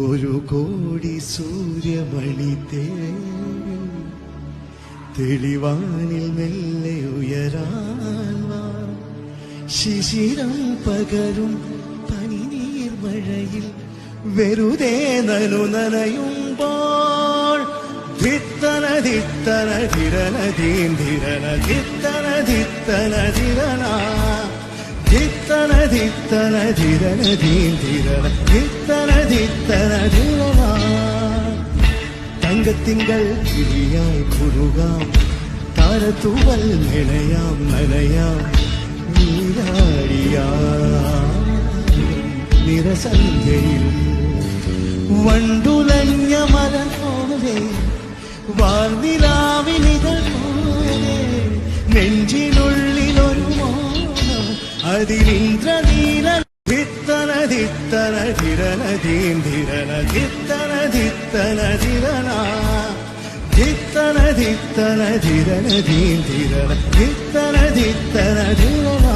ഒരു കോടി സൂര്യമണി തെളിവാനിൽ മെല്ലെ ഉയരാൻ വാ. ശിശിരം പകരും പനിനീർമഴയിൽ വെറുതെ നനയുമ്പോൾ ധിത്തന ധിത്തന ധിരന ധീന്ധിരന ധിത്തന ധിത്തന ധിരന ധിത്തന ധിത്തന ധിരന ധീന്ധിരന ധിത്തന ധിത്തന ധിരന. തങ്കത്തിങ്കൾ കിളിയായി കുറുകാം, താരത്തൂവൽ നിണയാം നനയാം, നീരാടിയാം നിറസന്ധ്യയിൽ. വണ്ടുലഞ്ഞ മരം പോലെ വാർനിലാവിനിതൾ പോലെ നെഞ്ചിനുള്ളിലൊരു മോഹം, അതിലിന്ദ്രനീല. ധിത്തന ധിത്തന ധിരന ധീന്ധിരന ധിത്തന ധിത്തന ധിരന ധിത്തന ധിത്തന ധിരന ധീന്ധിരന ധിത്തന ധിത്തന ധിരന.